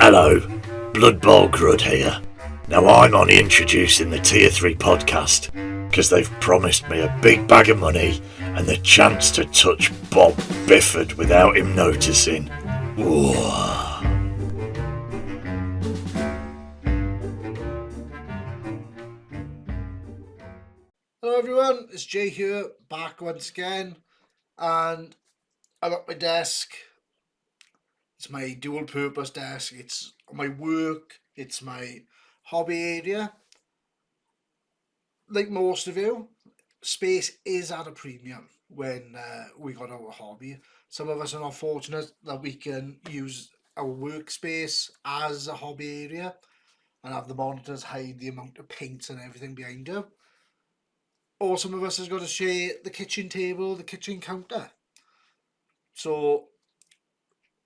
Hello, Blood Bowl Grud here. Now I'm only introducing the Tier 3 podcast because they've promised me a big bag of money and the chance to touch Bob Bifford without him noticing. Ooh. Hello everyone, it's Jay here, back once again, and I'm at my desk. It's my dual purpose desk, it's my work, it's my hobby area. Like most of you, space is at a premium when we got our hobby. Some of us are not fortunate that we can use our workspace as a hobby area and have the monitors hide the amount of paints and everything behind you. Or some of us has got to share the kitchen table, the kitchen counter. So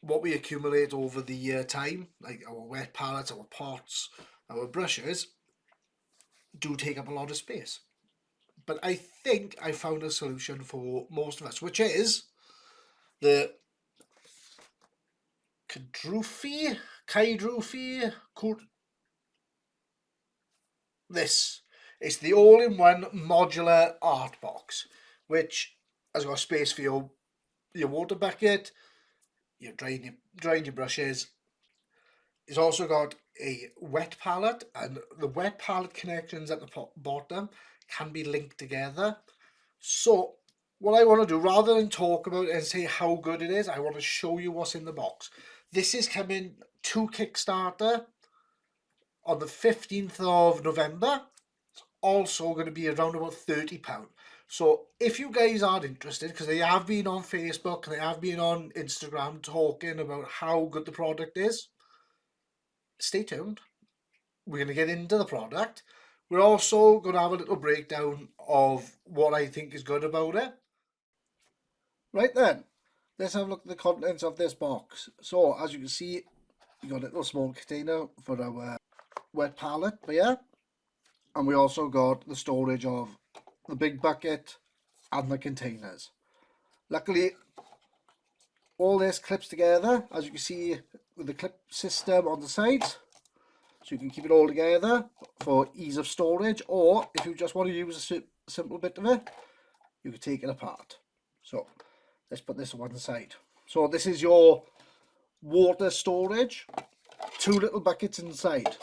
what we accumulate over the time, like our wet palettes, our pots, our brushes, do take up a lot of space. But I think I found a solution for most of us, which is the Krydrufi. This. It's the all-in-one modular art box, which has got space for your water bucket, your drying your brushes. It's also got a wet palette, and the wet palette connections at the bottom can be linked together. So what I want to do, rather than talk about it and say how good it is, I want to show you what's in the box. This is coming to Kickstarter on the 15th of November. It's also going to be around about £30. So if you guys are interested, because they have been on Facebook and they have been on Instagram talking about how good the product is, stay tuned. We're going to get into the product. We're also going to have a little breakdown of what I think is good about it. Right then, let's have a look at the contents of this box. So as you can see, you got a little small container for our wet palette here, and we also got the storage of the big bucket and the containers. Luckily, all this clips together, as you can see, with the clip system on the sides, so you can keep it all together for ease of storage, or if you just want to use a simple bit of it, you can take it apart. So let's put this on one side. So this is your water storage, 2 little buckets inside.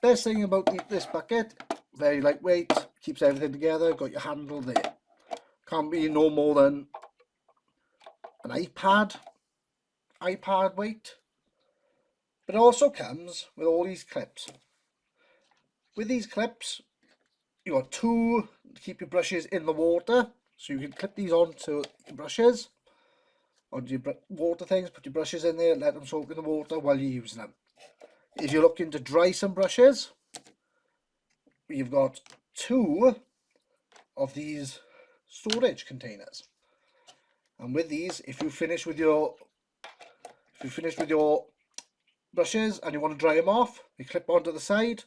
Best thing about this bucket, very lightweight, keeps everything together, got your handle there. Can't be no more than an iPad weight. But it also comes with all these clips. With these clips, you got 2 to keep your brushes in the water, so you can clip these onto your brushes, onto your water things, put your brushes in there, let them soak in the water while you're using them. If you're looking to dry some brushes, you've got 2 of these storage containers. And with these, if you finish with your brushes and you want to dry them off, you clip onto the side,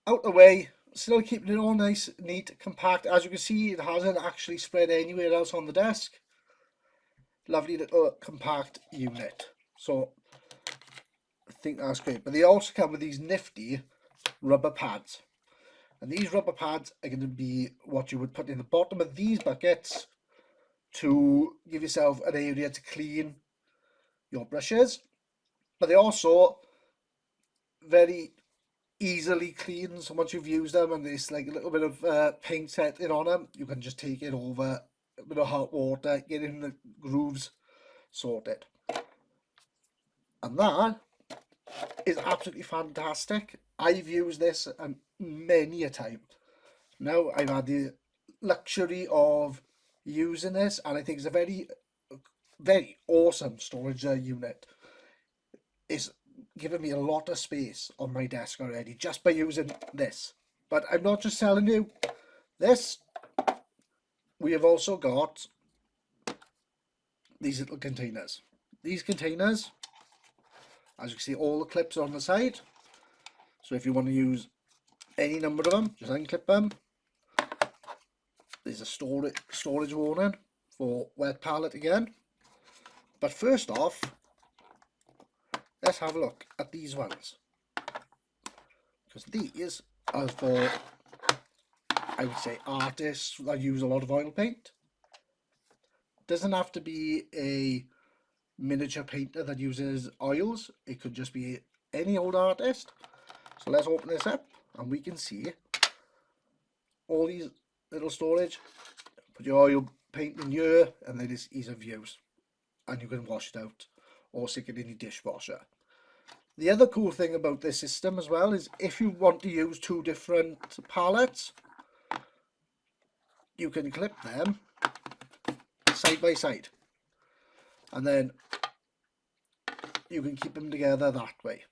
out the way, still keeping it all nice, neat, compact. As you can see, it hasn't actually spread anywhere else on the desk. Lovely little compact unit. So I think that's great. But they also come with these nifty rubber pads. And these rubber pads are going to be what you would put in the bottom of these buckets to give yourself an area to clean your brushes. But they also very easily clean, so once you've used them and there's like a little bit of paint setting on them, you can just take it over a bit of hot water, get in the grooves sorted. And that is absolutely fantastic. I've used this many a time. Now I've had the luxury of using this, and I think it's a very, very awesome storage unit. It's given me a lot of space on my desk already just by using this. But I'm not just telling you this. We have also got these little containers. These containers, as you can see, all the clips are on the side. So if you want to use any number of them, just unclip them. There's a storage warning for wet palette again. But first off, let's have a look at these ones, because these are for, I would say, artists that use a lot of oil paint. Doesn't have to be a miniature painter that uses oils. It could just be any old artist. So let's open this up and we can see all these little storage. Put your oil paint in here and then it's ease of use, and you can wash it out or stick it in your dishwasher. The other cool thing about this system as well is if you want to use two different palettes, you can clip them side by side and then you can keep them together that way.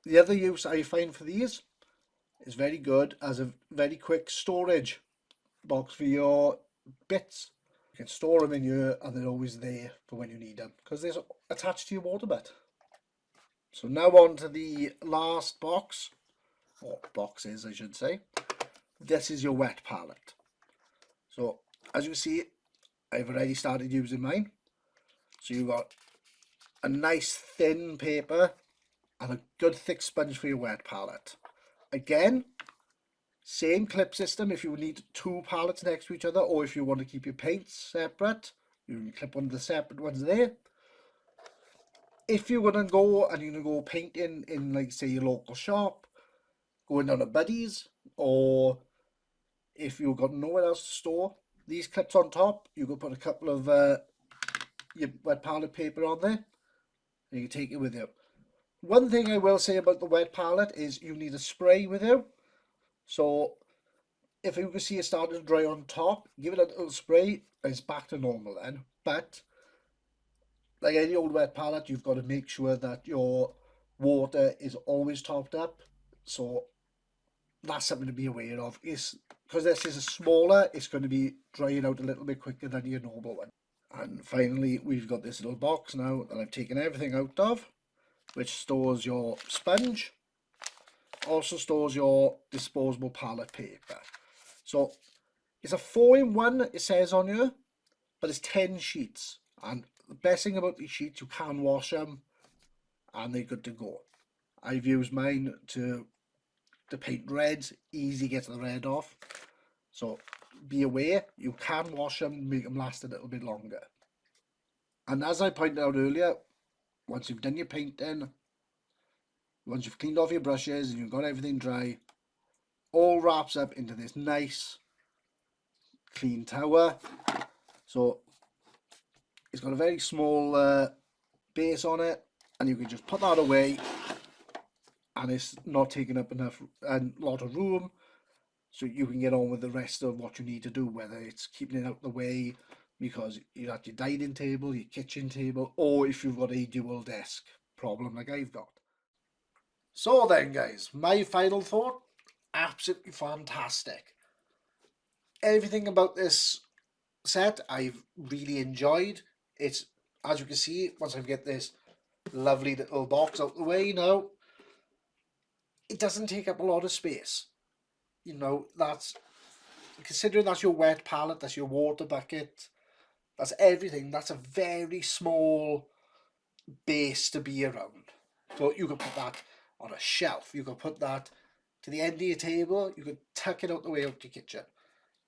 The other use I find for these is very good as a very quick storage box for your bits. You can store them in here and they're always there for when you need them because they're attached to your water butt. So now on to the last box, or boxes I should say. This is your wet palette. So as you see, I've already started using mine. So you've got a nice thin paper and a good thick sponge for your wet palette. Again, same clip system if you need two palettes next to each other, or if you want to keep your paints separate, you can clip one of the separate ones there. If you're going to go and you're going to go painting in, like, say, your local shop, going down to Buddy's, or if you've got nowhere else to store, these clips on top, you can put a couple of your wet palette paper on there, and you can take it with you. One thing I will say about the wet palette is you need a spray with you. So if you can see it starting to dry on top, give it a little spray and it's back to normal then. But like any old wet palette, you've got to make sure that your water is always topped up. So that's something to be aware of. It's because this is a smaller, it's going to be drying out a little bit quicker than your normal one. And finally, we've got this little box now that I've taken everything out of, which stores your sponge, also stores your disposable palette paper. So it's a 4-in-1, it says on here, but it's 10 sheets. And the best thing about these sheets, you can wash them and they're good to go. I've used mine to paint reds, easy get the red off. So be aware, you can wash them, make them last a little bit longer. And as I pointed out earlier, once you've done your painting, once you've cleaned off your brushes and you've got everything dry, all wraps up into this nice clean tower. So it's got a very small base on it, and you can just put that away and it's not taking up a lot of room, so you can get on with the rest of what you need to do, whether it's keeping it out the way because you're at your dining table, your kitchen table, or if you've got a dual desk problem like I've got. So then guys, my final thought, absolutely fantastic. Everything about this set I've really enjoyed. It's, as you can see, once I get this lovely little box out the way now, it doesn't take up a lot of space. You know, that's, considering that's your wet palette, that's your water bucket, that's everything, that's a very small base to be around. So you could put that on a shelf, you could put that to the end of your table, you could tuck it out the way out your kitchen.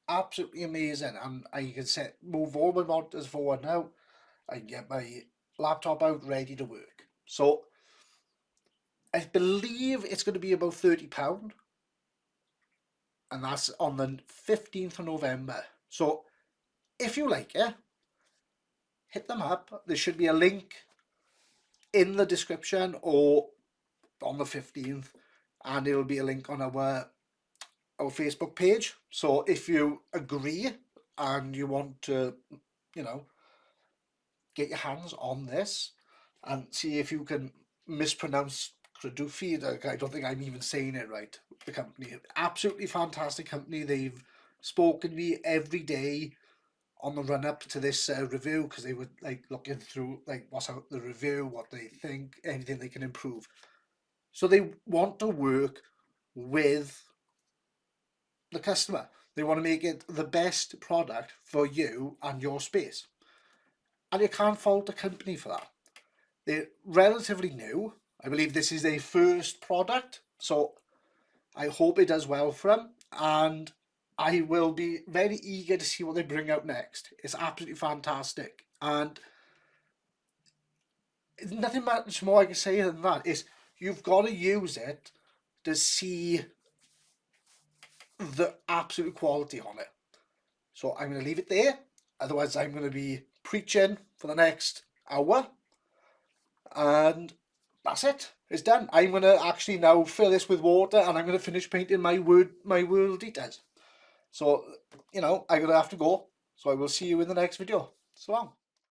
Absolutely amazing. And I can move all my monitors forward now. I can get my laptop out ready to work. So I believe it's going to be about £30, and that's on the 15th of November. So if you like it, hit them up. There should be a link in the description or on the 15th, and it'll be a link on our Facebook page. So if you agree and you want to, you know, get your hands on this and see if you can mispronounce Krydrufi. I don't think I'm even saying it right. The company, absolutely fantastic company. They've spoken to me every day on the run up to this review, because they were like looking through like what's out the review, what they think, anything they can improve. So they want to work with the customer. They want to make it the best product for you and your space. And you can't fault the company for that. They're relatively new. I believe this is their first product, so I hope it does well for them, and I will be very eager to see what they bring out next. It's absolutely fantastic, and nothing much more I can say than that. Is you've got to use it to see the absolute quality on it. So I'm going to leave it there. Otherwise, I'm going to be preaching for the next hour. And that's it. It's done. I'm going to actually now fill this with water, and I'm going to finish painting my world eaters. So, I'm going to have to go. So I will see you in the next video. So long.